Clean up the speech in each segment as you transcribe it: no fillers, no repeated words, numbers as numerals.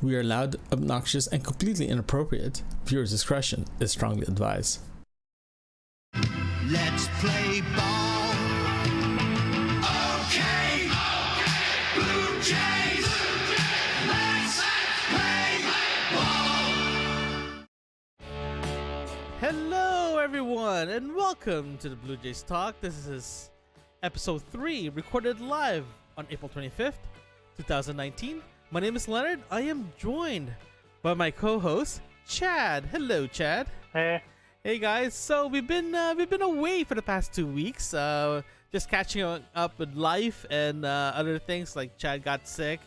We are loud, obnoxious, and completely inappropriate. Viewers' discretion is strongly advised. Let's play ball. Okay. Blue Jays. Let's play ball. Hello, everyone, and welcome to the Blue Jays Talk. This is episode 3, recorded live on April 25th, 2019. My name is Leonard. I am joined by my co-host, Chad. Hello, Chad. Hey. Hey, guys. So we've been away for the past 2 weeks, just catching up with life and other things. Like Chad got sick.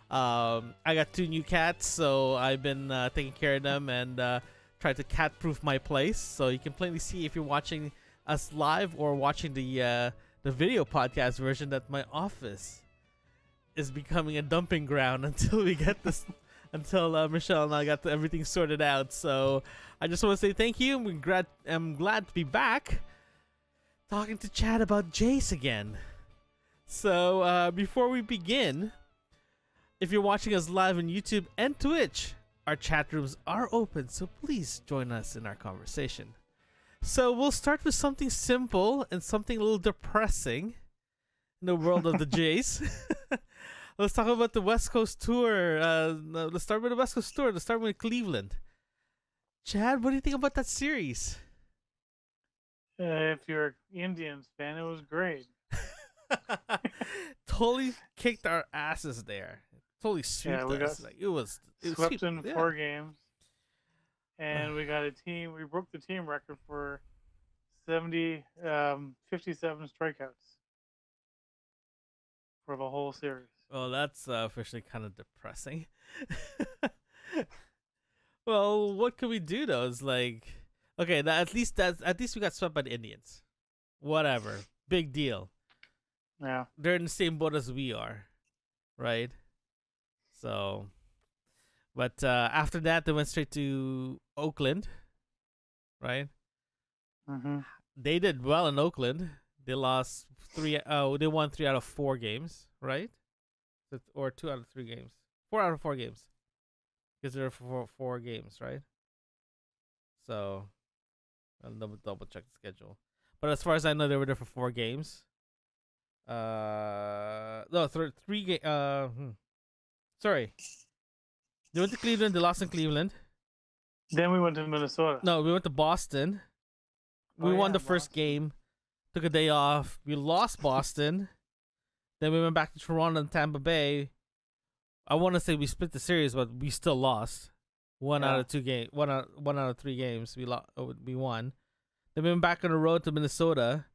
I got 2 new cats, so I've been taking care of them and try to cat-proof my place. So you can plainly see if you're watching us live or watching the video podcast version that my office is becoming a dumping ground until we get this, until Michelle and I got everything sorted out. So I just want to say thank you. I'm glad to be back talking to Chad about Jace again. So before we begin, if you're watching us live on YouTube and Twitch, our chat rooms are open, so please join us in our conversation. So we'll start with something simple and something a little depressing in the world of the Jays. Let's talk about the West Coast tour. Let's start with the West Coast tour. Let's start with Cleveland. Chad, what do you think about that series? If you're an Indians fan, it was great. Totally kicked our asses there. Totally swept us. It was swept swept, in 4 games. And we got we broke the team record for 57 strikeouts for the whole series. Well, that's officially kind of depressing. Well, what can we do though? It's like, okay, at least we got swept by the Indians. Whatever, big deal. Yeah, they're in the same boat as we are, right? So, but after that, they went straight to Oakland, right? Mm-hmm. They did well in Oakland. They lost 3. They won 3 out of 4 games, right? Or 2 out of 3 games. 4 out of 4 games. Because they're for 4 games, right? So, I'll double check the schedule. But as far as I know, they were there for 4 games. No, 3 games. Sorry. They went to Cleveland. They lost in Cleveland. Then we went to Minnesota. No, we went to Boston. We won the first game. Took a day off. We lost Boston. Then we went back to Toronto and Tampa Bay. I want to say we split the series, but we still lost. One out of 2 games. One out of 3 games. We won. Then we went back on the road to Minnesota.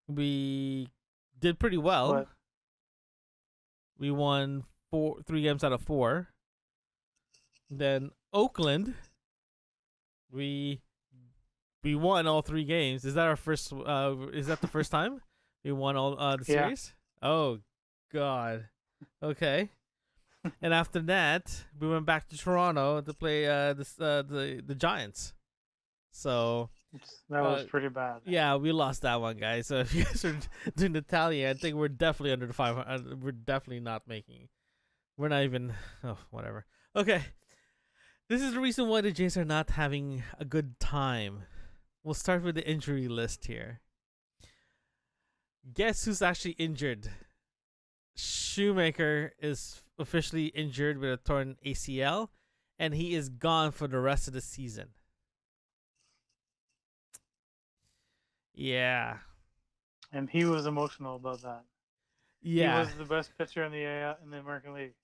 We did pretty well. What? We won 3 games out of 4. Then Oakland, we won all 3 games. Is that our first? Is that the first time we won all the series? Oh, God. Okay. And after that, we went back to Toronto to play the Giants. So that was pretty bad. Yeah, we lost that one, guys. So if you guys are doing the tally, I think we're definitely under the 500. We're definitely not making. We're not even. Oh, whatever. Okay. This is the reason why the Jays are not having a good time. We'll start with the injury list here. Guess who's actually injured? Shoemaker is officially injured with a torn ACL, and he is gone for the rest of the season. Yeah. And he was emotional about that. Yeah. He was the best pitcher in the American League.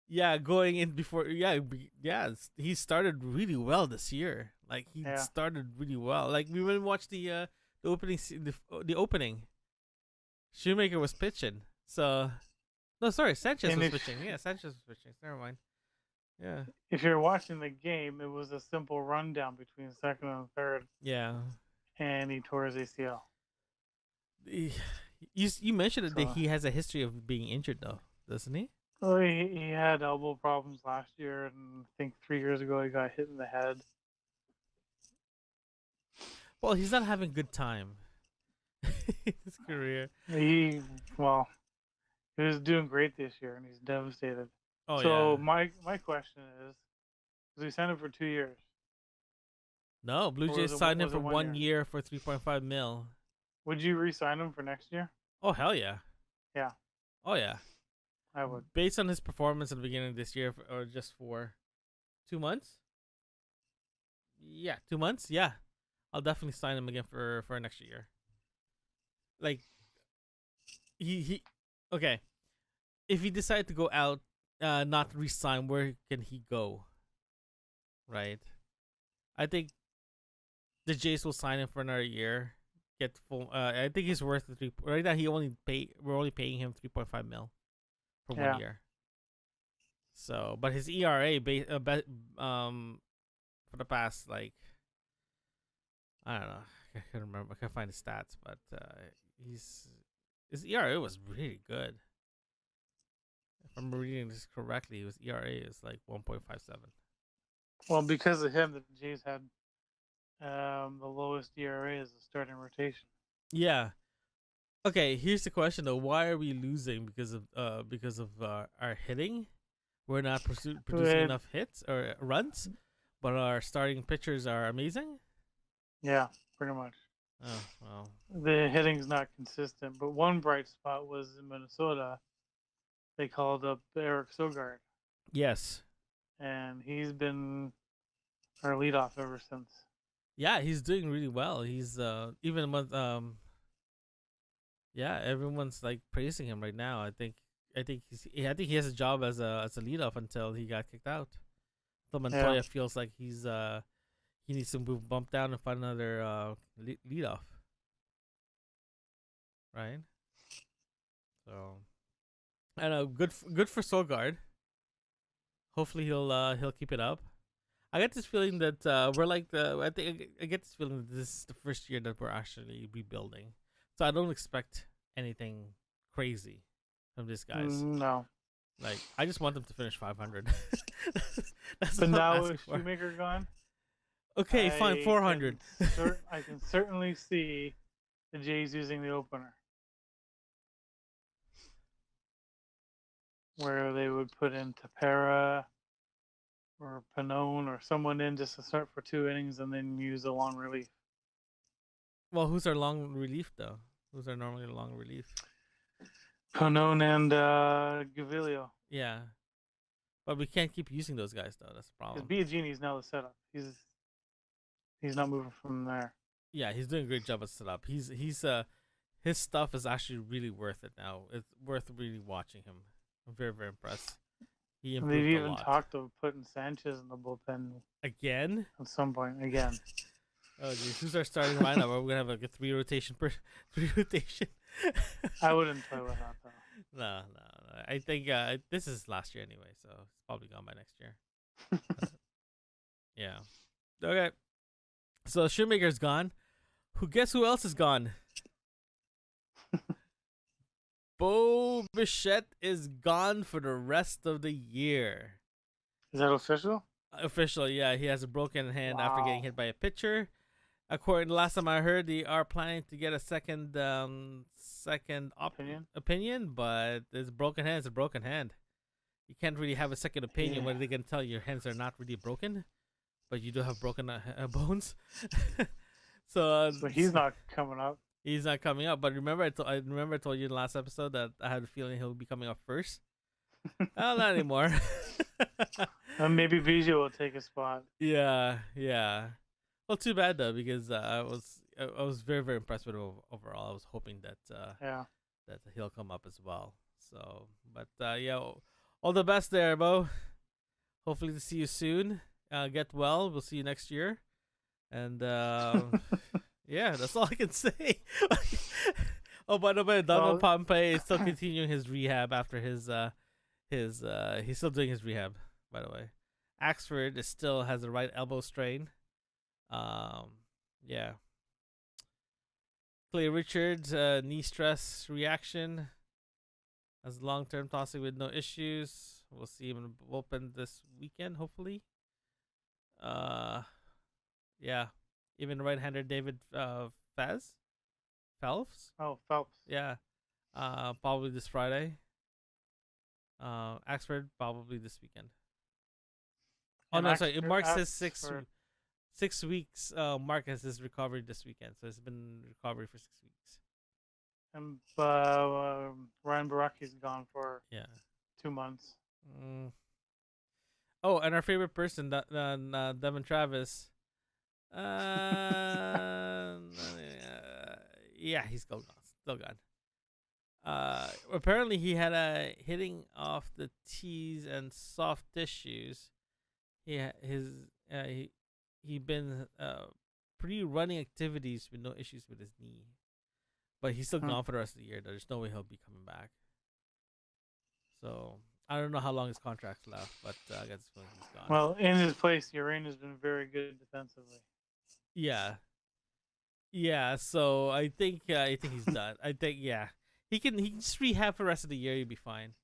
Yeah, going in before, he started really well this year. Like he started really well. Like we went and watched the opening, the opening. Shoemaker was pitching. So, no, sorry, Sanchez was pitching. Yeah, Sanchez was pitching. Never mind. Yeah. If you're watching the game, it was a simple rundown between second and third. Yeah. And he tore his ACL. You mentioned that he has a history of being injured, though, doesn't he? Well, he had elbow problems last year, and I think 3 years ago he got hit in the head. Well, he's not having a good time. His career. He was doing great this year, and he's devastated. Oh So yeah. my question is, because we signed him for 2 years, No, Blue or Jays was it signed him was for it 1 1 year? year for 3.5 mil. Would you re-sign him for next year? Oh hell yeah. Yeah, Oh yeah. I would. Based on his performance at the beginning of this year, or just for 2 months. Yeah, 2 months. Yeah, I'll definitely sign him again for an extra year. Like he okay. If he decided to go out, not resign, where can he go? Right. I think the Jays will sign him for another year. Get full. I think he's worth the three. Right now, we're only paying him 3.5 mil for Yeah. 1 year. So, but his ERA, for the past like I don't know, I can't remember. I can't find the stats, but his ERA was really good. If I'm reading this correctly, his ERA is like 1.57. Well, because of him, the Jays had the lowest ERA as the starting rotation. Yeah. Okay. Here's the question though: why are we losing because of our hitting? We're not producing Good. enough hits or runs, but our starting pitchers are amazing. Yeah, pretty much. Oh well. The hitting's not consistent, but one bright spot was in Minnesota. They called up Eric Sogard, Yes. and he's been our leadoff ever since. Yeah, he's doing really well. He's even with yeah, everyone's like praising him right now. I think he has a job as a leadoff until he got kicked out. So Montoya feels like he needs to move bump down and find another leadoff. Right? So I don't know, good for Sogard. Hopefully he'll keep it up. I get this feeling that we're like I get this feeling that this is the first year that we're actually rebuilding. So I don't expect anything crazy from these guys. No. Like I just want them to finish 500. That's But what now I'm with asking for. Shoemaker gone, Okay, fine, 400. I can certainly see the Jays using the opener, where they would put in Tapera or Pannone or someone in just to start for 2 innings and then use a long relief. Well, who's our long relief though? Who's our normally long relief? Pannone and Gavilio. Yeah, but we can't keep using those guys though. That's the Because problem. Biagini's now the setup. He's not moving from there. Yeah, he's doing a great job at setup. He's his stuff is actually really worth it now. It's worth really watching him. I'm very, very impressed. He And improved they've a even lot. talked of putting Sanchez in the bullpen Again? at some point again. Oh geez, who's our starting lineup? We're gonna have like a three rotation. I wouldn't play with that though. No. I think this is last year anyway, so it's probably gone by next year. Yeah. Okay. So Shoemaker's gone. Guess who else is gone? Bo Bichette is gone for the rest of the year. Is that official? Official, yeah. He has a broken hand after getting Wow. hit by a pitcher. According to last time I heard, they are planning to get a second opinion, but it's broken hand. It's a broken hand. You can't really have a second opinion when they can tell your hands are not really broken, but you do have broken bones. So he's not coming up. He's not coming up. But remember, I remember I told you in the last episode that I had a feeling he'll be coming up first. Well, not anymore. Maybe Bijou will take a spot. Yeah. Well, too bad though, because I was very, very impressed with him overall. I was hoping that that he'll come up as well. So, but yeah, all the best there, Bo. Hopefully to see you soon. Get well. We'll see you next year. And yeah, that's all I can say. Oh, by the way, Donald Pompey is still continuing his rehab after his he's still doing his rehab, by the way. Axford still has a right elbow strain. Yeah. Clay Richards, knee stress reaction. Has long-term tossing with no issues. We'll see him in the bullpen this weekend, hopefully. Yeah. Even right-hander David Phelps. Oh, Phelps. Yeah. Probably this Friday. Axford probably this weekend. Oh And no, sorry. It marks his Axford- 6 weeks. Mark has his recovery this weekend, so it's been recovery for 6 weeks. And Ryan Baraki's gone for Yeah. 2 months. Mm. Oh, and our favorite person, Devin Travis. Yeah, he's still gone. Apparently he had a hitting off the tees and soft tissues. He been pretty running activities with no issues with his knee, but he's still gone for the rest of the year. There's no way he'll be coming back. So I don't know how long his contract's left, but I guess he's gone. Well, in his place, Urana's been very good defensively. Yeah. So I think he's done. I think he can just rehab for the rest of the year. He'll be fine.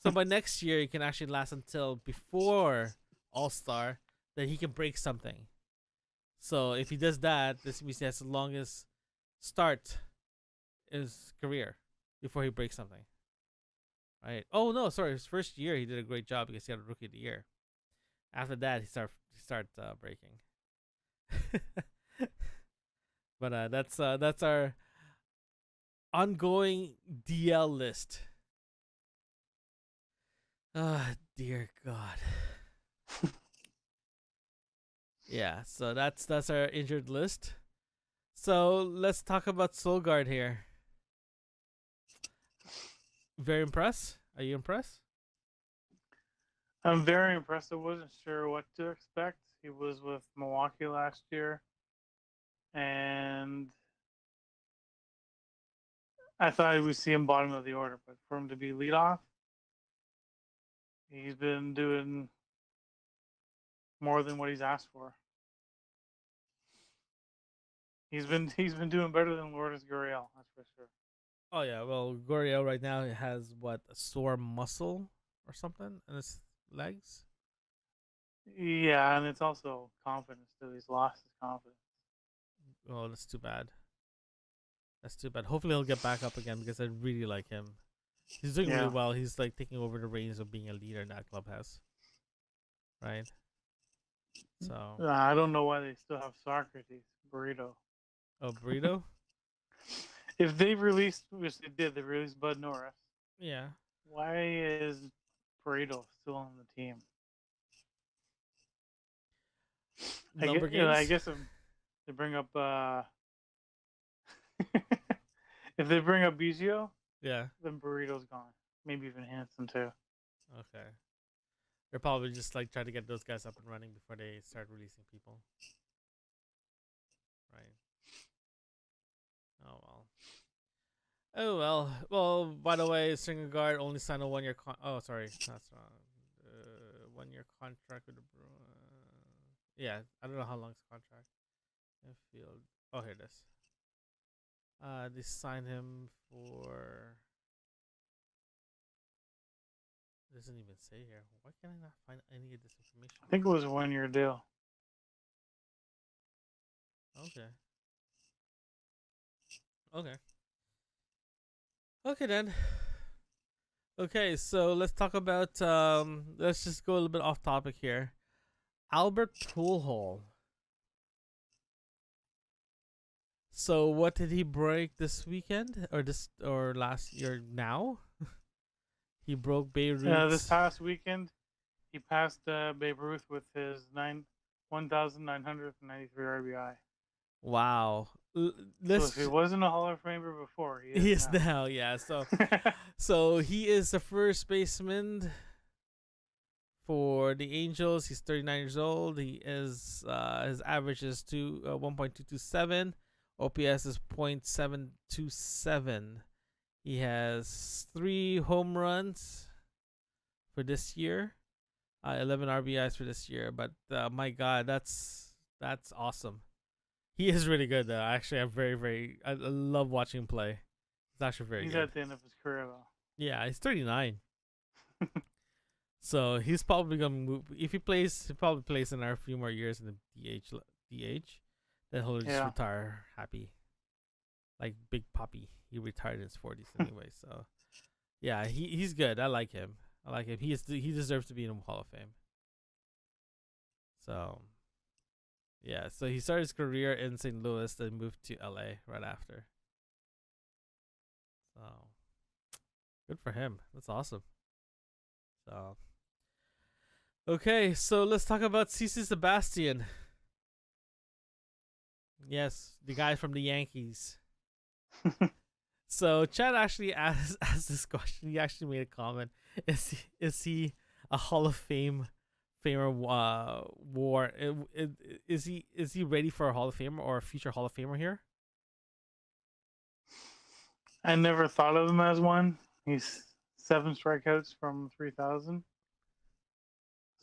So by next year, he can actually last until before All-Star. That he can break something. So if he does that, this means he has the longest start in his career before he breaks something. Right? Oh no, sorry. His first year he did a great job because he had a Rookie of the Year. After that, he start breaking. But that's our ongoing DL list. Ah, dear God. Yeah, so that's our injured list. So let's talk about Solgaard here. Very impressed. Are you impressed? I'm very impressed. I wasn't sure what to expect. He was with Milwaukee last year, and I thought we'd see him bottom of the order, but for him to be leadoff, he's been doing more than what he's asked for. He's been doing better than Lourdes Gurriel, that's for sure. Oh yeah, well Gurriel right now has a sore muscle or something in his legs. Yeah, and it's also confidence too. He's lost his confidence. Oh, that's too bad. Hopefully he'll get back up again because I really like him. He's doing really well. He's like taking over the reins of being a leader in that clubhouse. Right? So I don't know why they still have Socrates, Burrito. Oh, Burrito? If they released, which they did, they released Bud Norris. Yeah. Why is Burrito still on the team? I guess if they bring up if they bring up Biggio, yeah, then Burrito's gone. Maybe even Hanson too. Okay. They're probably just like trying to get those guys up and running before they start releasing people. Right. Oh well. Well, by the way, Syndergaard only signed a 1 year that's wrong. 1 year contract with the yeah, I don't know how long his contract. Infield. Oh, here it is. They signed him for. It doesn't even say here. Why can't I not find any of this information? I think it was a 1 year deal. Okay. Okay then. Okay, so let's talk about let's just go a little bit off topic here. Albert Pujols. So what did he break this weekend or last year now? He broke Babe Ruth. This past weekend, he passed Babe Ruth with his 1,993 RBI. Wow. So if he wasn't a Hall of Famer before, he is now. Yeah. So so he is the first baseman for the Angels. He's 39 years old. He is his average is 1.227. OPS is .727. He has 3 home runs for this year, 11 RBIs for this year. But my God, that's awesome. He is really good though. Actually, I love watching him play. It's actually very good. He's at the end of his career though. Yeah, he's 39. So he's probably gonna move. If he probably plays in a few more years in the DH. Then he'll just retire happy, like Big Papi. He retired in his 40s anyway. So yeah, he's good. I like him. I like him. He deserves to be in the Hall of Fame. So, yeah. So he started his career in St. Louis, then moved to LA right after. So, good for him. That's awesome. So, okay. So let's talk about CC Sebastian. Yes, the guy from the Yankees. So Chad actually asked this question. He actually made a comment. Is he a Hall of Famer? Is he ready for a Hall of Famer or a future Hall of Famer here? I never thought of him as one. He's 7 strikeouts from 3,000.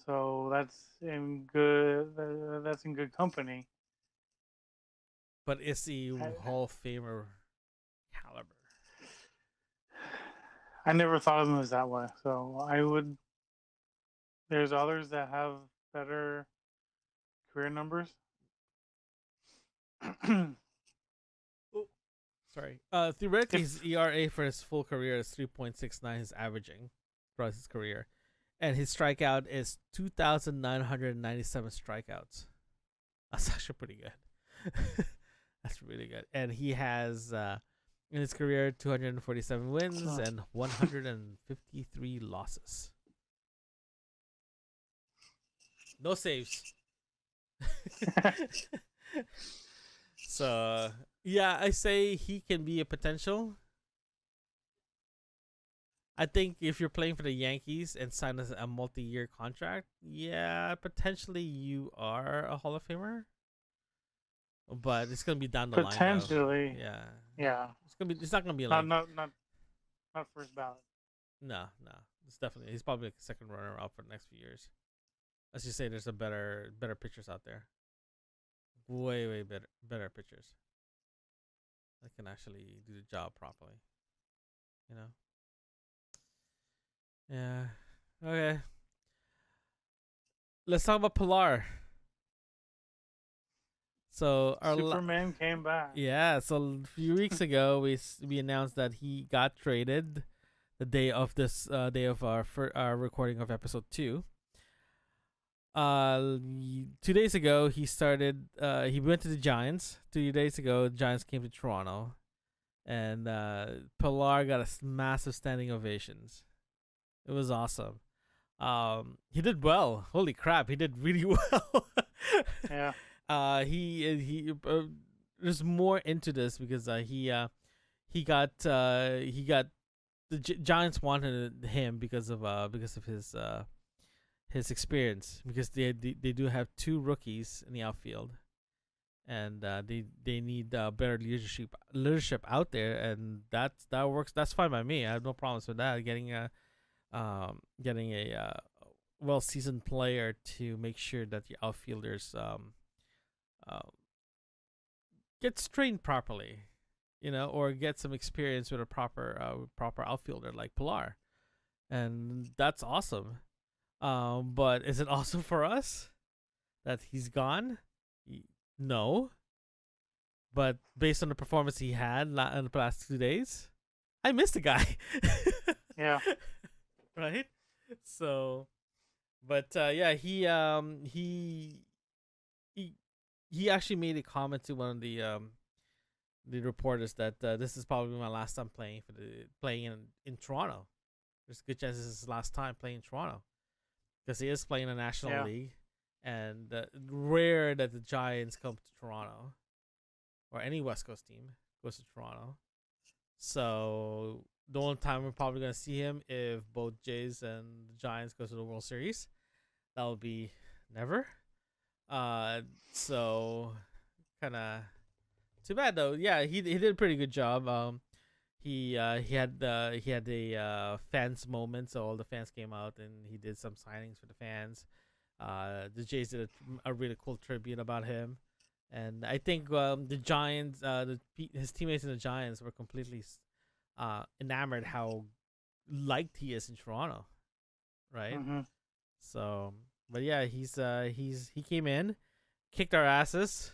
So that's in good. That's in good company. But is he Hall of Famer caliber? I never thought of him as that way. So I would. There's others that have better career numbers. Sorry. Theoretically, his ERA for his full career is 3.69. He's averaging throughout his career, and his strikeout is 2,997 strikeouts. That's actually pretty good. That's really good. And he has in his career 247 wins and 153 losses. No saves. So yeah, I say he can be a potential. I think if you're playing for the Yankees and sign a multi-year contract, yeah, potentially you are a Hall of Famer. But it's gonna be down the line. Potentially. Yeah. Yeah. It's not gonna be like Not first ballot. No. It's definitely he's probably like a second runner up for the next few years. Let's just say there's a better pitchers out there. Way better pitchers that can actually do the job properly. You know? Yeah. Okay. Let's talk about Pilar. So our Superman came back. Yeah, so a few weeks ago we announced that he got traded the day of our recording of episode 2. 2 days ago he went to the Giants. 2 days ago the Giants came to Toronto, and Pilar got a massive standing ovations. It was awesome. He did well. Holy crap, he did really well. Yeah. He there's more into this because he got the Giants wanted him because of his experience, because they do have 2 rookies in the outfield, and they need better leadership out there, and that works. That's fine by me. I have no problems with that. Getting a well-seasoned player to make sure that the outfielders gets trained properly, or get some experience with a proper outfielder like Pilar, and that's awesome. But is it awesome for us that he's gone? No. But based on the performance he had in the past 2 days, I miss the guy. Yeah. Right. So, but yeah, he actually made a comment to one of the reporters that this is probably my last time playing in Toronto. There's a good chance this is his last time playing in Toronto, because he is playing in the National League, and rare that the Giants come to Toronto, or any West Coast team goes to Toronto. So the only time we're probably gonna see him if both Jays and the Giants go to the World Series. That would be never. So kind of too bad though. Yeah, he did a pretty good job. He had a fans moment, so all the fans came out and he did some signings for the fans. The Jays did a really cool tribute about him, and I think the Giants, his teammates in the Giants were completely enamored how liked he is in Toronto, right? Mm-hmm. So, but yeah, he came in, kicked our asses,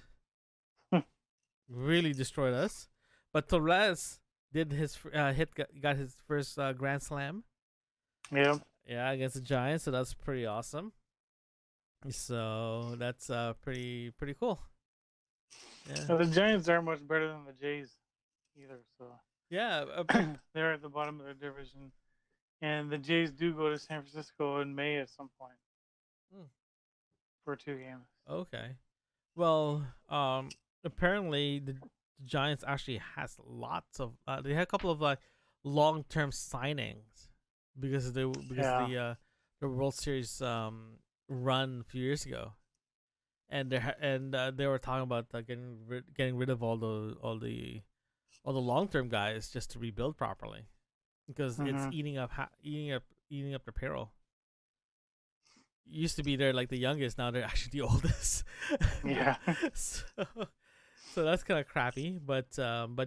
really destroyed us. But Torres did his got his first grand slam. Yeah. Yeah, against the Giants, so that's pretty awesome. So that's pretty cool. Yeah. The Giants aren't much better than the Jays either, so Yeah, they're at the bottom of their division. And the Jays do go to San Francisco in May at some point for 2 games. okay. Well, apparently the Giants actually has lots of. They had a couple of like long-term signings because the World Series run a few years ago, and they were talking about getting rid of all the long-term guys just to rebuild properly because it's eating up their payroll. Used to be they're like the youngest, now they're actually the oldest. Yeah. So that's kind of crappy, but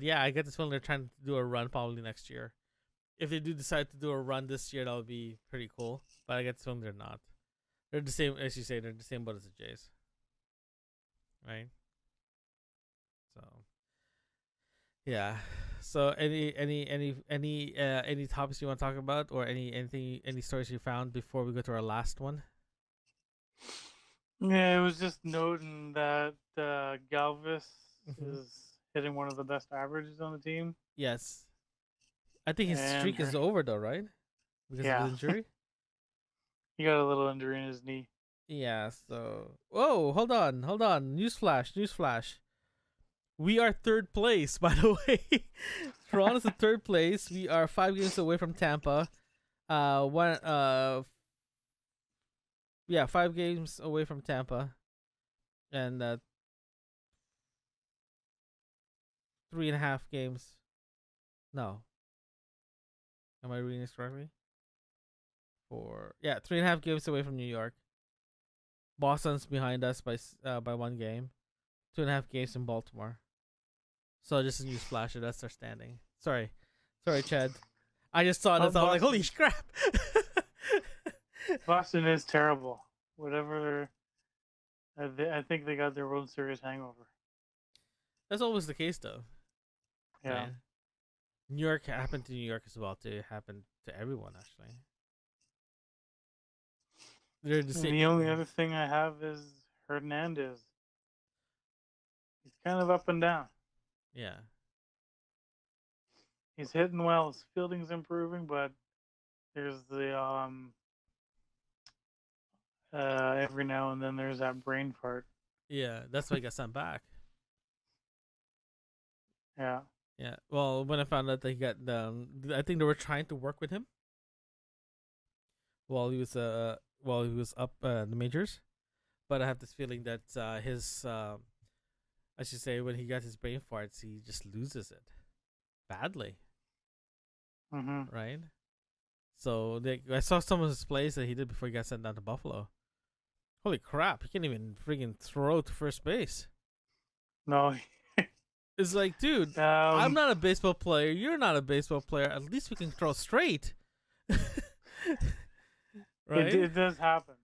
yeah, I get this feeling they're trying to do a run probably next year. If they do decide to do a run this year, that would be pretty cool. But I get this feeling they're not. They're the same, as you say, they're the same boat as the Jays, right? So yeah. So any topics you want to talk about, or any stories you found before we go to our last one? Yeah, it was just noting that Galvis is hitting one of the best averages on the team. Yes. I think his streak is over though, right? Because of his injury? He got a little injury in his knee. Yeah, so... Whoa, hold on. Newsflash. We are third place, by the way. Toronto's in third place. We are 5 games away from Tampa. 5 games away from Tampa. And 3.5 games. No. Am I reading this correctly? 3.5 games away from New York. Boston's behind us by 1 game. 2.5 games in Baltimore. So just a news flash, that's their standing. Sorry, Chad. I just saw this. I was like, holy crap! Boston is terrible. Whatever. I think they got their World Series hangover. That's always the case, though. Yeah. Right? New York happened to New York as well. It happened to everyone, actually. They're the same. The only other thing I have is Hernandez. He's kind of up and down. Yeah. He's hitting well. His fielding's improving, but there's the every now and then there's that brain fart. Yeah, that's why he got sent back. Yeah. Yeah. Well, when I found out that he got I think they were trying to work with him while he was up in the majors, but I have this feeling that his I should say when he got his brain farts, he just loses it badly. Right. So I saw some of his plays that he did before he got sent down to Buffalo. Holy crap! He can't even friggin' throw to first base. No. It's like, dude, I'm not a baseball player. You're not a baseball player. At least we can throw straight. Right? It does happen.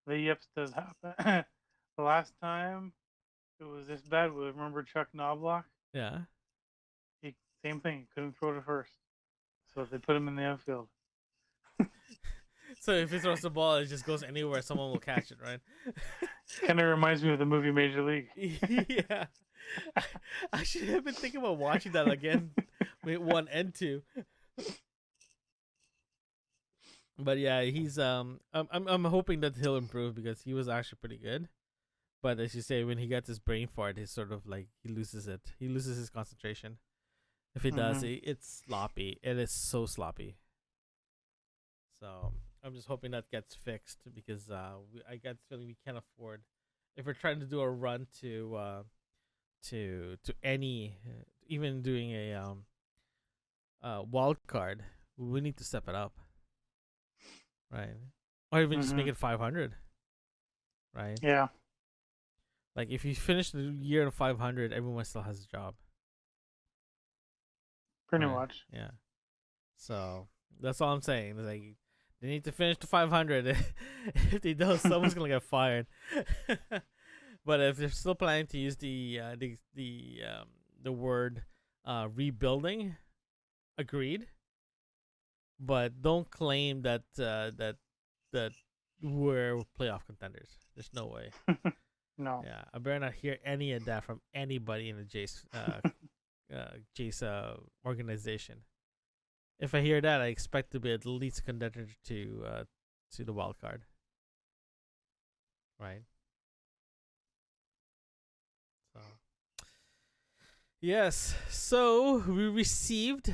The yips does happen. The last time it was this bad, remember Chuck Knobloch? Yeah. Same thing. He couldn't throw to first. So they put him in the outfield. So if he throws the ball, it just goes anywhere. Someone will catch it, right? Kind of reminds me of the movie Major League. Yeah. Actually, I've been thinking about watching that again. 1 and 2. But yeah, he's I'm hoping that he'll improve because he was actually pretty good. But as you say, when he gets his brain fart, he's sort of like he loses it. He loses his concentration. If he does, it's sloppy. It is so sloppy. So I'm just hoping that gets fixed because I get the feeling we can't afford, if we're trying to do a run to any, even doing a wild card, we need to step it up, right? Or even just make it 500, right? Yeah. Like if you finish the year at 500, everyone still has a job. Pretty much. Yeah. So that's all I'm saying. It's like they need to finish to 500. If they don't, someone's gonna get fired. But if they're still planning to use the word rebuilding, agreed. but don't claim that that we're playoff contenders. There's no way. No. Yeah, I better not hear any of that from anybody in the Jace organization. If I hear that, I expect to be at least a contender to the wild card. Right. So yes, so we received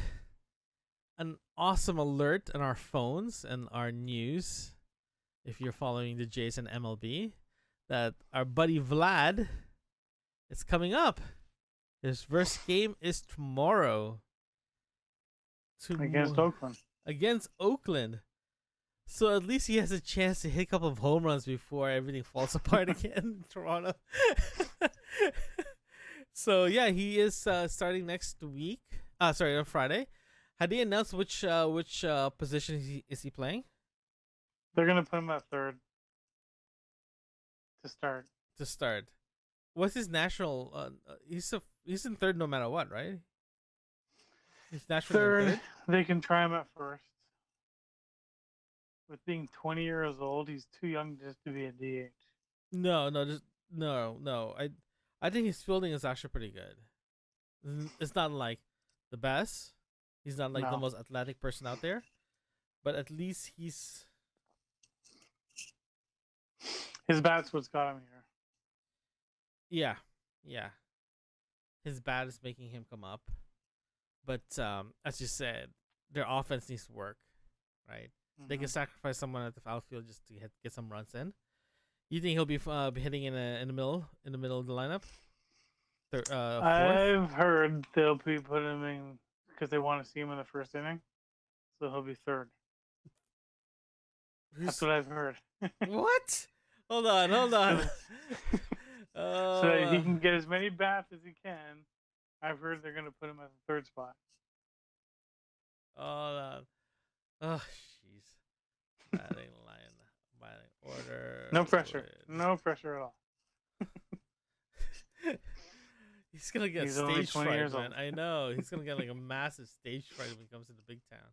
an awesome alert on our phones and our news. If you're following the Jays and MLB, that our buddy Vlad is coming up. His first game is tomorrow. Against Oakland. Against Oakland. So at least he has a chance to hit a couple of home runs before everything falls apart again in Toronto. So yeah, he is starting next week. Sorry, on Friday. Had they announced which position is he playing? They're gonna put him at third to start. To start. What's his national? He's in third no matter what, right? He's naturally in Third, they can try him at first. With being 20 years old, he's too young just to be a DH. No. I think his fielding is actually pretty good. It's not like the best. He's not like the most athletic person out there, but at least his bat's what's got him here. Yeah. His bat is making him come up, but as you said, their offense needs to work, right? Mm-hmm. They can sacrifice someone at the outfield just to get some runs in. You think he'll be hitting in the middle of the lineup? I've heard they'll be putting him in because they want to see him in the first inning, so he'll be third. That's what I've heard. What? Hold on. So he can get as many bats as he can. I've heard they're going to put him at the third spot. Oh, jeez. Batting order. No pressure. No pressure at all. He's gonna get stage fright, man. I know. He's gonna get like a massive stage fright when he comes to the big town.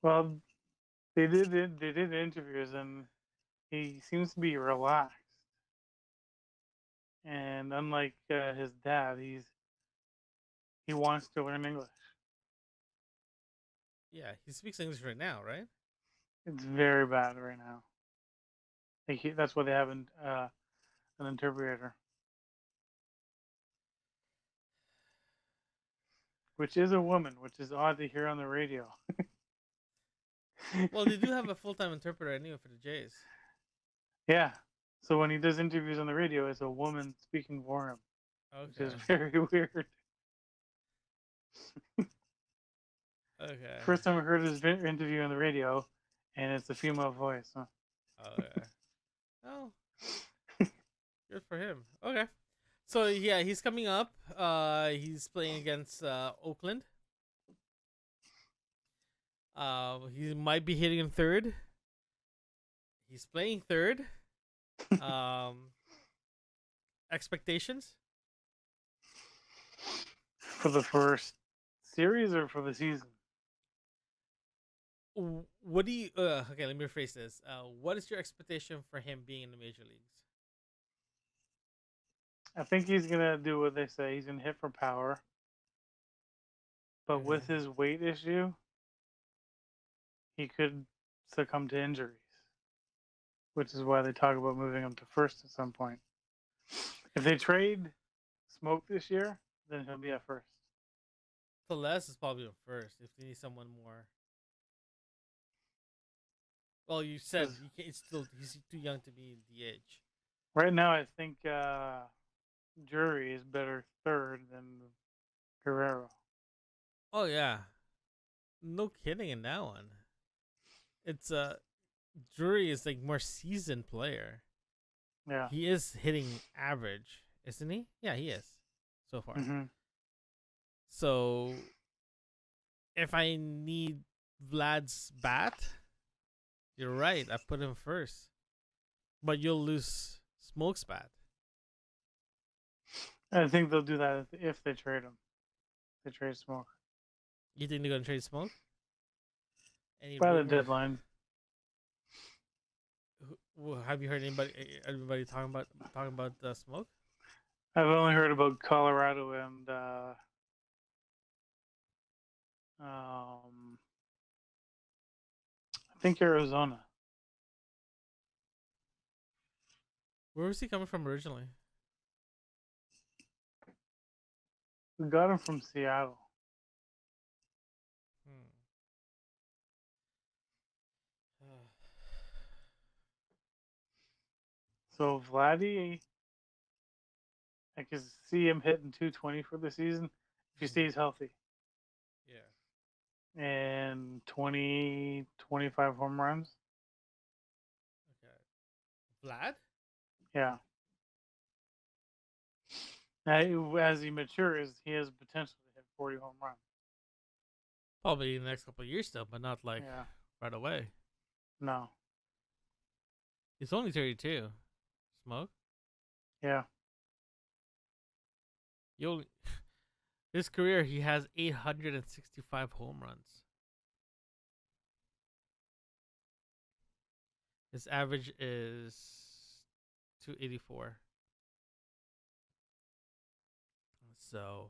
Well, they did interviews and he seems to be relaxed. And unlike his dad, he wants to learn English. Yeah, he speaks English right now, right? It's very bad right now. That's why they have an interpreter, which is a woman, which is odd to hear on the radio. Well, they do have a full-time interpreter anyway for the Jays. Yeah. So when he does interviews on the radio, it's a woman speaking for him, which is very weird. Okay. First time I heard his interview on the radio, and it's a female voice. Huh? Okay. Oh, good for him. Okay. So yeah, he's coming up. He's playing against Oakland. He might be hitting in third. He's playing third. Expectations for the first series or for the season? What do you? Okay, let me rephrase this. What is your expectation for him being in the major leagues? I think he's gonna do what they say. He's gonna hit for power, but with his weight issue, he could succumb to injuries, which is why they talk about moving him to first at some point. If they trade Smoke this year, then he'll be at first. Celeste is probably at first if they need someone more. Well, you said he's too young to be DH. Right now, I think Jury is better third than Guerrero. Oh yeah, no kidding in that one. It's Drury is like more seasoned player. Yeah, he is hitting average, isn't he? Yeah, he is so far. Mm-hmm. So if I need Vlad's bat, you're right. I put him first, but you'll lose Smoke's bat. I think they'll do that if they trade him. They trade Smoke. You think they're gonna trade Smoke? Any By the rumor? deadline. Have you heard everybody talking about Smoke? I've only heard about Colorado and I think Arizona. Where was he coming from originally? We got him from Seattle. So Vladdy, I can see him hitting 220 for the season if he stays healthy. Yeah. And 20, 25 home runs. Okay. Vlad? Yeah. Now, as he matures, he has potential to hit 40 home runs. Probably in the next couple of years still, but not like Yeah. right away. No. He's only 32. Smoke? Yeah. His career, he has 865 home runs. His average is 284. So,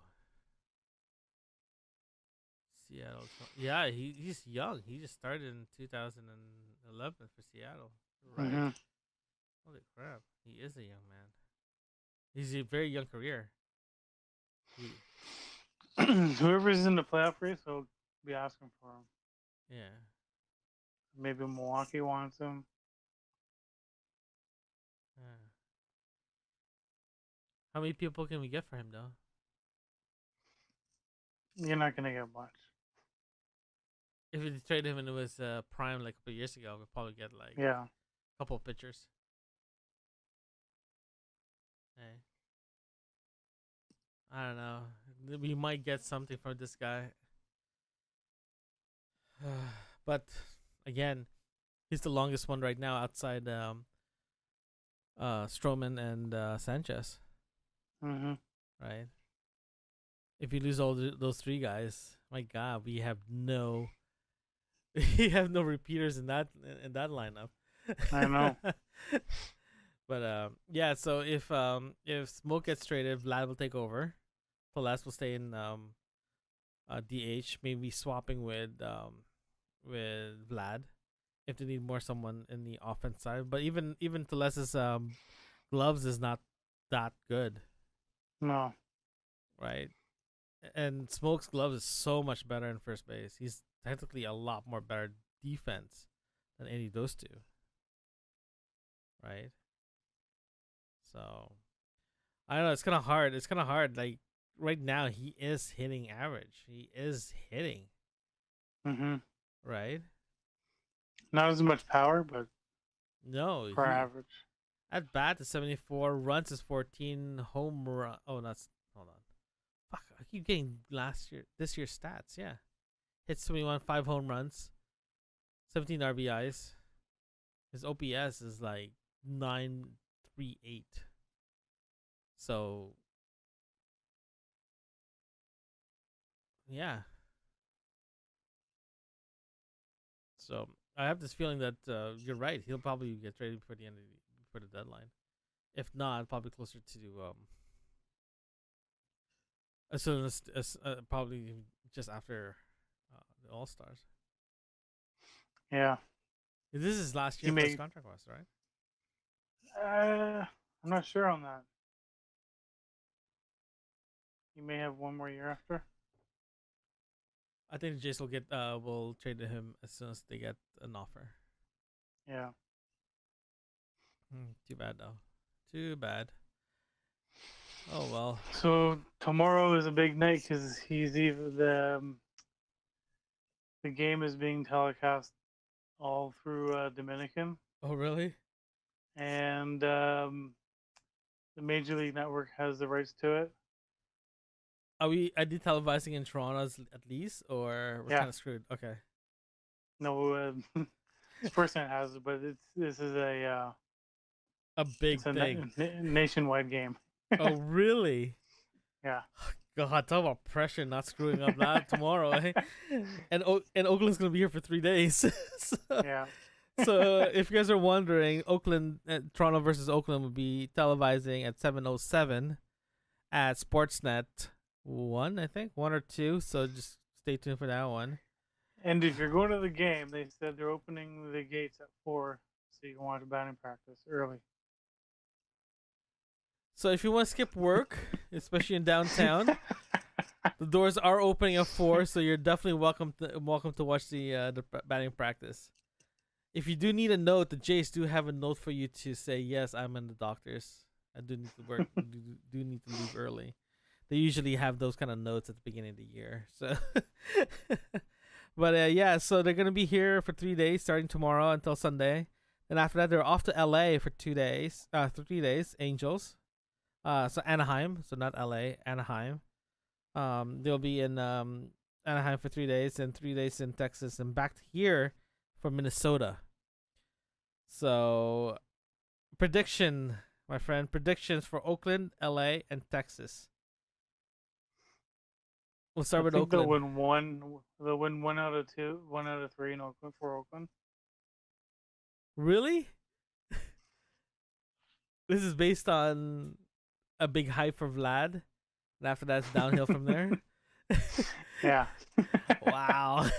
Seattle. Yeah, he's young. He just started in 2011 for Seattle. Right. Mhm. Holy crap. He is a young man. He's a very young career. Whoever's in the playoff race will be asking for him. Yeah. Maybe Milwaukee wants him. Yeah. How many people can we get for him, though? You're not gonna get much. If we trade him and it was prime like a couple years ago, we'd probably get like Yeah. a couple of pitchers. Hey. I don't know. We might get something from this guy. But again, he's the longest one right now outside Stroman and Sanchez, Mhm. right? If you lose all those three guys, my God, we have no repeaters in that lineup. I know. But yeah. So if Smoke gets traded, Vlad will take over. Teles will stay in DH, maybe swapping with Vlad if they need more someone in the offense side. But even Teles's gloves is not that good, No. right? And Smoke's gloves is so much better in first base. He's technically a lot more better defense than any of those two, right? So I don't know. It's kind of hard. It's kind of hard. Like right now, he is hitting average. He is hitting, Mhm. right? Not as much power, but No, for average. at bat is 74, runs is 14, home run. Oh, that's hold on. Fuck, I keep getting this year's stats. Yeah, hits 21, 5 home runs, 17 RBIs. His OPS is like 938. So yeah. So I have this feeling that you're right. He'll probably get traded before the end of before the deadline. If not, probably closer to as soon as probably just after the All Stars. Yeah. This is last year first contract was, right? I'm not sure on that. You may have one more year after. I think the Jays will trade to him as soon as they get an offer. Yeah. Too bad though. Too bad. Oh well. So tomorrow is a big night because he's even the game is being telecast all through Dominican, Oh really? and the Major League Network has the rights to it. Are we televising in Toronto at least, or we're Yeah. kind of screwed? Okay. No, Sportsnet has it, but this is a A big thing. nationwide game. Oh really? Yeah. God, talk about pressure not screwing up that tomorrow, eh? And Oakland's gonna be here for 3 days. so, Yeah. so if you guys are wondering, Toronto versus Oakland will be televising at 7:07 at Sportsnet 1, I think 1 or 2. So just stay tuned for that one. And if you're going to the game, they said they're opening the gates at 4, so you can watch batting practice early. So if you want to skip work, especially in downtown, the doors are opening at 4. So you're definitely welcome to watch the batting practice. If you do need a note, the Jays do have a note for you to say, yes, I'm in the doctors. I do need to work. do need to leave early. They usually have those kind of notes at the beginning of the year. So, but yeah, so they're gonna be here for 3 days, starting tomorrow until Sunday. And after that, they're off to LA for 2 days. 3 days, Angels. So Anaheim, so not LA, Anaheim. They'll be in Anaheim for 3 days, and 3 days in Texas, and back here for Minnesota. So, prediction, my friend, predictions for Oakland, LA, and Texas. We'll start with Oakland. They'll win one. They'll win 1 out of 2, 1 out of 3 in Oakland for Oakland. Really? This is based on a big hype for Vlad, and after that, it's downhill from there. Yeah. Wow.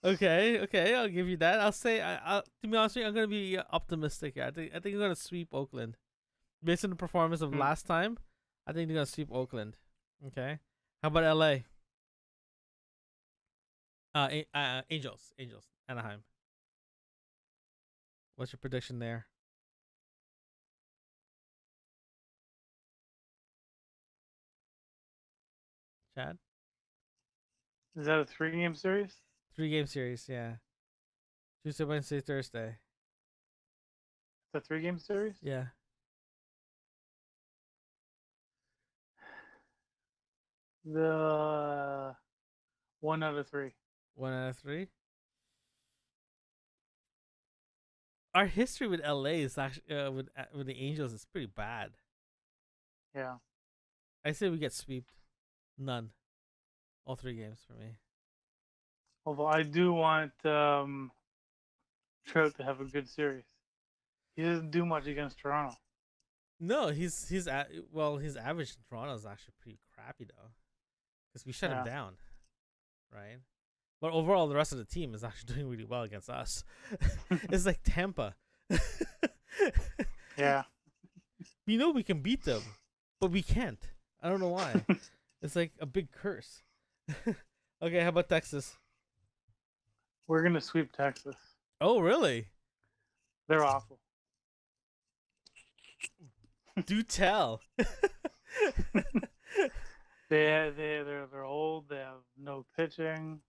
Okay, I'll give you that. I'll say, to be honest with you, I'm gonna be optimistic here. I think they're gonna sweep Oakland, based on the performance of last time. I think they're gonna sweep Oakland. Okay, how about LA? Angels, Anaheim. What's your prediction there? Chad? Is that a 3-game series? 3-game series, yeah. Tuesday, Wednesday, Thursday. It's a 3-game series? Yeah. The 1 out of 3. 1 out of 3. Our history with LA is actually with the Angels is pretty bad. Yeah. I say we get swept. None. All 3 games for me. Although I do want Trout to have a good series. He doesn't do much against Toronto. No, his average in Toronto is actually pretty crappy though, because we shut him down, right? But overall, the rest of the team is actually doing really well against us. It's like Tampa. Yeah. We know we can beat them, but we can't. I don't know why. It's like a big curse. Okay, how about Texas? We're going to sweep Texas. Oh, really? They're awful. Do tell. They're old. They have no pitching.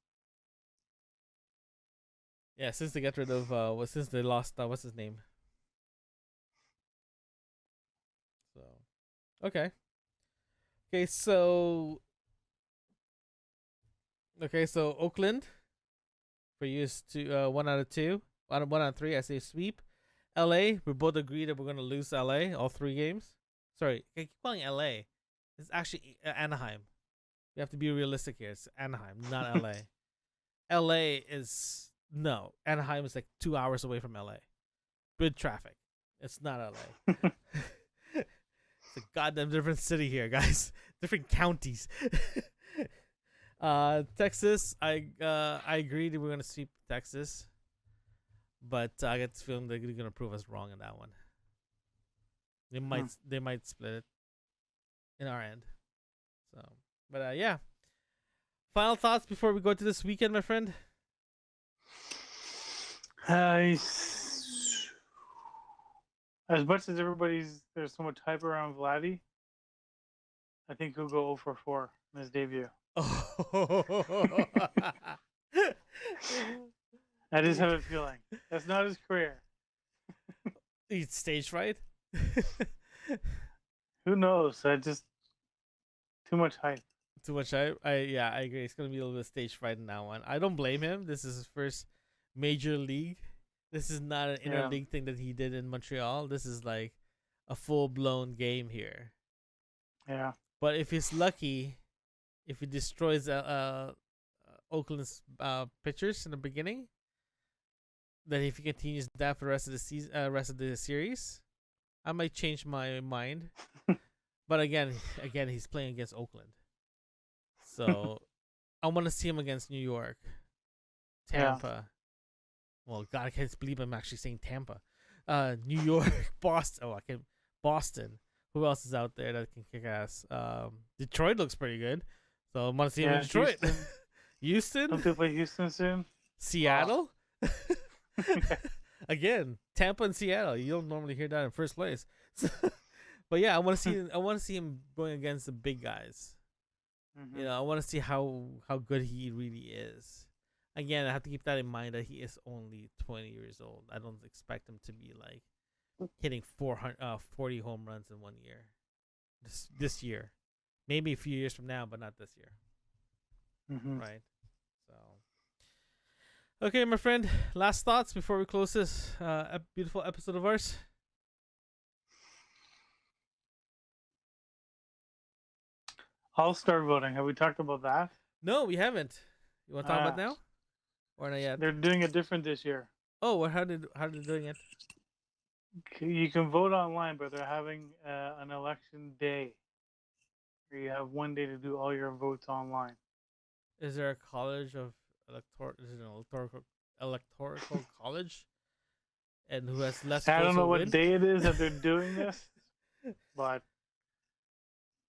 Yeah, since they got rid of since they lost what's his name? So, okay, so Oakland for you is 1 out of 2, 1 out of 3. I say sweep. LA, we both agree that we're gonna lose LA all 3 games. Sorry, I keep calling LA. It's actually Anaheim. We have to be realistic here. It's Anaheim, not LA. LA is Anaheim is like 2 hours away from LA. Good traffic. It's not LA. It's a goddamn different city here, guys. Different counties. Texas, I agree that we're gonna sweep Texas, but I get the feeling they're gonna prove us wrong in that one. They might split it in our end. So, but yeah. Final thoughts before we go to this weekend, my friend. As much as there's so much hype around Vladdy, I think he'll go 0-for-4 in his debut. Oh. I just have a feeling. That's not his career. He's stage fright. Who knows? Too much hype. Too much hype. I agree. It's gonna be a little bit stage fright in that one. I don't blame him. This is his first major league. This is not an interleague thing that he did in Montreal. This is like a full blown game here. Yeah. But if he's lucky, if he destroys Oakland's pitchers in the beginning, then if he continues that for the rest of the season, rest of the series, I might change my mind. But again, he's playing against Oakland, so I want to see him against New York, Tampa. Yeah. Well, God, I can't believe I'm actually saying Tampa. New York, Boston. Boston. Who else is out there that can kick ass? Detroit looks pretty good, so I want to see him in Detroit. Houston. Don't they play Houston soon? Seattle. Again, Tampa and Seattle. You don't normally hear that in first place. But yeah, I want to see him going against the big guys. Mm-hmm. I want to see how good he really is. Again, I have to keep that in mind that he is only 20 years old. I don't expect him to be like hitting 40 home runs in 1 year. This year. Maybe a few years from now, but not this year. Mm-hmm. Right? So, okay, my friend, last thoughts before we close this beautiful episode of ours? All-Star voting. Have we talked about that? No, we haven't. You want to talk about now? Or not yet? They're doing it different this year. Oh, how are they doing it? You can vote online, but they're having an election day where you have 1 day to do all your votes online. Is there a college of is it an electoral college? And who has less votes? I don't know what win? day it is that they're doing this, but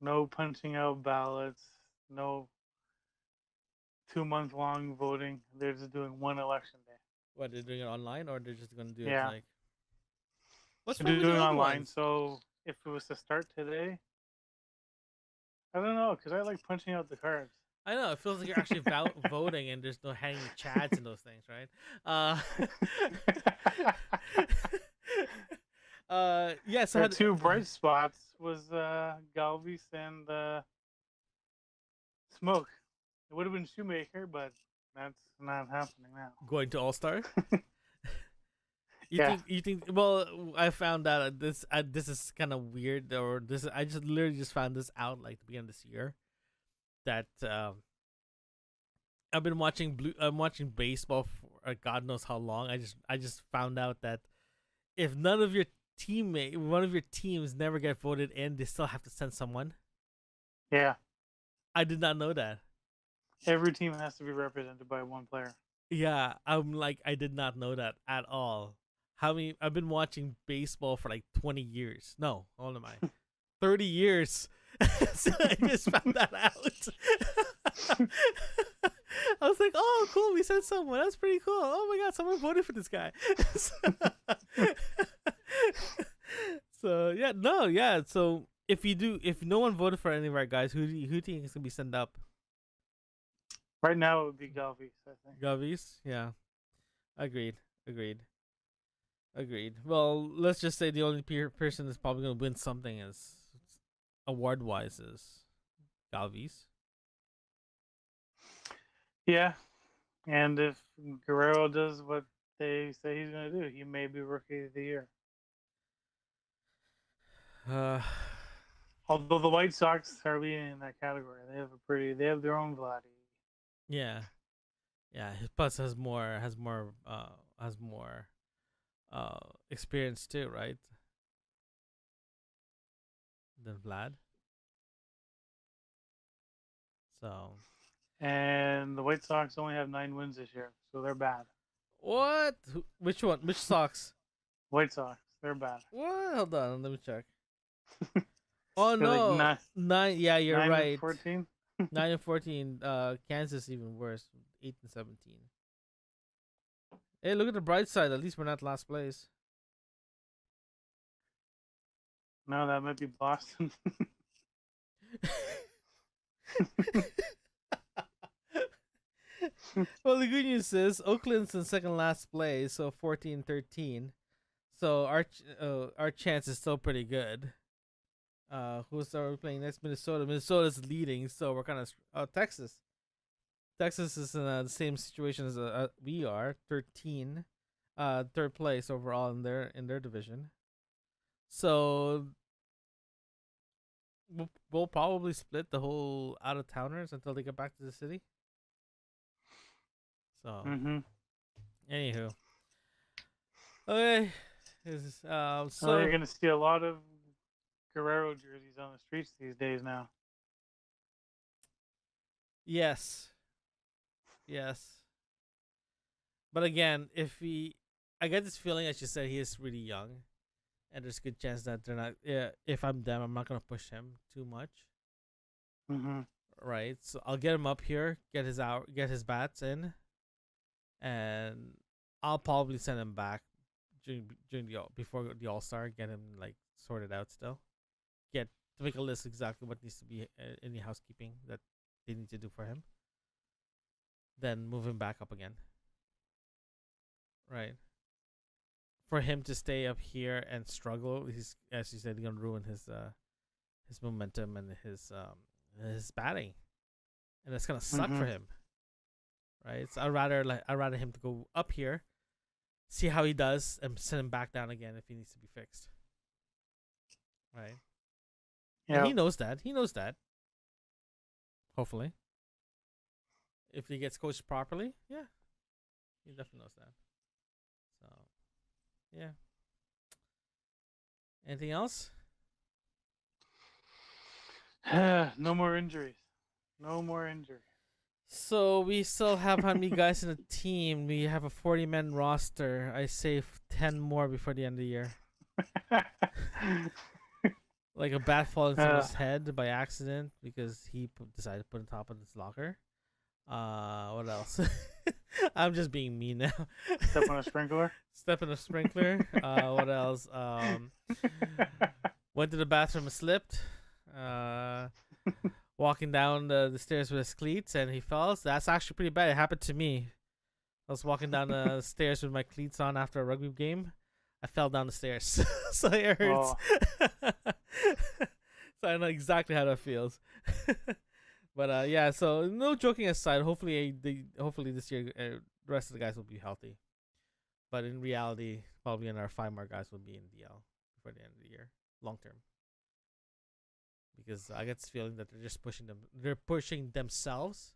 no punching out ballots, no 2-month-long voting. They're just doing one election day. What, they're doing it online, or they're just going to do it like... What's they're doing it online, so if it was to start today... I don't know, because I like punching out the cards. I know, it feels like you're actually voting and there's no hanging chads and those things, right? Yeah, so the two bright spots was Galvis and Smoke. It would have been Shoemaker, but that's not happening now. Going to All-Star? You think? Well, I found out this is kind of weird, or this I just literally found this out like the beginning of this year, that I've been watching I'm watching baseball for God knows how long. I just found out that if one of your teams never get voted in, they still have to send someone. Yeah, I did not know that. Every team has to be represented by one player. Yeah, I'm like, I did not know that at all. I've been watching baseball for like 20 years. No, how old am I? 30 years. So I just found that out. I was like, oh, cool, we sent someone. That's pretty cool. Oh my God, someone voted for this guy. So yeah. So if no one voted for any of our guys, who do you think is going to be sent up? Right now it would be Galvis, I think. Galvis? Yeah. Agreed. Well, let's just say the only person that's probably going to win something is award-wise is Galvis. Yeah. And if Guerrero does what they say he's going to do, he may be Rookie of the Year. Although the White Sox are leading in that category. They have their own Vladdy. Yeah. His plus has more experience too, right? Than Vlad. So. And the White Sox only have 9 wins this year, so they're bad. What? Which one? Which Sox? White Sox. They're bad. What? Hold on, let me check. Oh no, like 9. Yeah, you're 9 right. And 14. 9 and 14. Kansas even worse. 8 and 17. Hey, look at the bright side. At least we're not last place. No, that might be Boston. Well, the good news is Oakland's in second last place, so 14-13. So our chance is still pretty good. Who's we playing next? Minnesota. Minnesota's leading, so we're kind of Texas. Texas is in the same situation as we are, 13, third place overall in their division. So we'll probably split the whole out of towners until they get back to the city. So, Mm-hmm. anywho, okay. So you're gonna see a lot of Guerrero jerseys on the streets these days now. Yes. But again, I get this feeling, as you said, he is really young, and there's a good chance that they're not. Yeah, if I'm them, I'm not gonna push him too much. Mm-hmm. Right. So I'll get him up here, get his bats in, and I'll probably send him back before the All-Star. Get him like sorted out still. To make a list exactly what needs to be any housekeeping that they need to do for him. Then move him back up again. Right. For him to stay up here and struggle, he's, as you said, he's gonna ruin his momentum and his batting, and that's gonna suck for him. Right. So I'd rather him to go up here, see how he does, and send him back down again if he needs to be fixed. Right. Yeah. And he knows that. Hopefully. If he gets coached properly, yeah. He definitely knows that. So, yeah. Anything else? No more injuries. No more injuries. So, we still have how many guys in the team? We have a 40-man roster. I say 10 more before the end of the year. Like a bat falling from his head by accident because he decided to put it on top of his locker. What else? I'm just being mean now. Step on a sprinkler. What else? Went to the bathroom and slipped. Walking down the stairs with his cleats and he fell. So that's actually pretty bad. It happened to me. I was walking down the stairs with my cleats on after a rugby game. I fell down the stairs. So it hurts. Oh. So I know exactly how that feels. But yeah, so no joking aside, hopefully this year the rest of the guys will be healthy. But in reality, probably another 5 more guys will be in DL before the end of the year, long term. Because I get this feeling that they're pushing themselves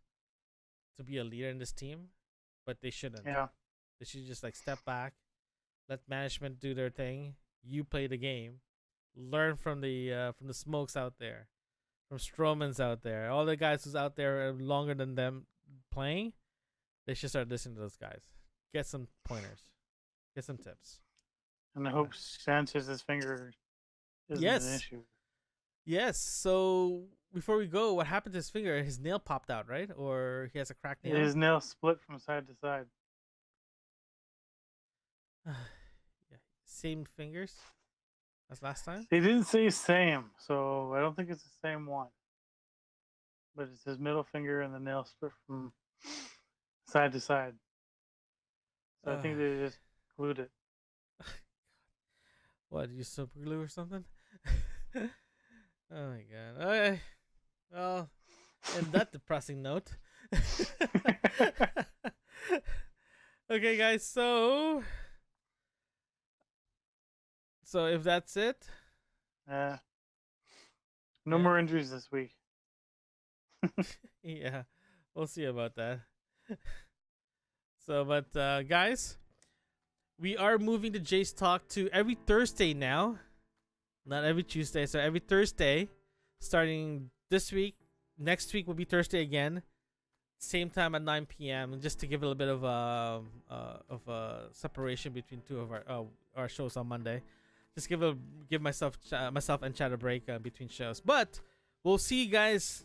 to be a leader in this team, but they shouldn't. Yeah. They should just like step back, let management do their thing. You play the game, learn from the Smokes out there, from Strowman's out there, all the guys who's out there longer than them playing. They should start listening to those guys. Get some pointers, get some tips. And I hope Sanchez's finger isn't an issue. Yes. So before we go, what happened to his finger? His nail popped out, right? Or he has a cracked nail? His nail split from side to side. Yeah. Same fingers as last time? They didn't say same, so I don't think it's the same one. But it's his middle finger and the nail split from side to side. So I think they just glued it. What, you super glue or something? Oh my god. Okay. Well, in that depressing note. Okay, guys, so if that's it. No more injuries this week. Yeah, we'll see about that. So, but guys, we are moving the Jace Talk to every Thursday now. Not every Tuesday, so every Thursday, starting this week. Next week will be Thursday again, same time at 9 p.m. Just to give a little bit of separation between two of our shows on Monday. Just give myself and Chad a break between shows. But we'll see you guys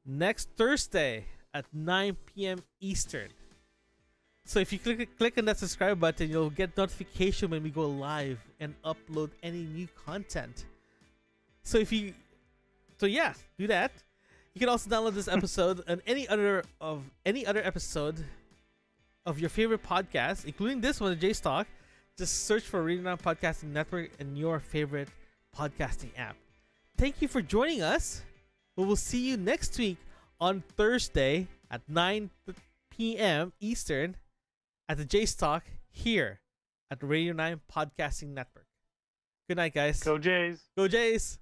next Thursday at 9 p.m. Eastern. So if you click on that subscribe button, you'll get notification when we go live and upload any new content. So yeah, do that. You can also download this episode and any other episode of your favorite podcast, including this one, the Jace Talk. Just search for Radio9 Podcasting Network in your favorite podcasting app. Thank you for joining us. We will see you next week on Thursday at 9 p.m. Eastern at the Jace Talk here at the Radio9 Podcasting Network. Good night, guys. Go Jays. Go Jays.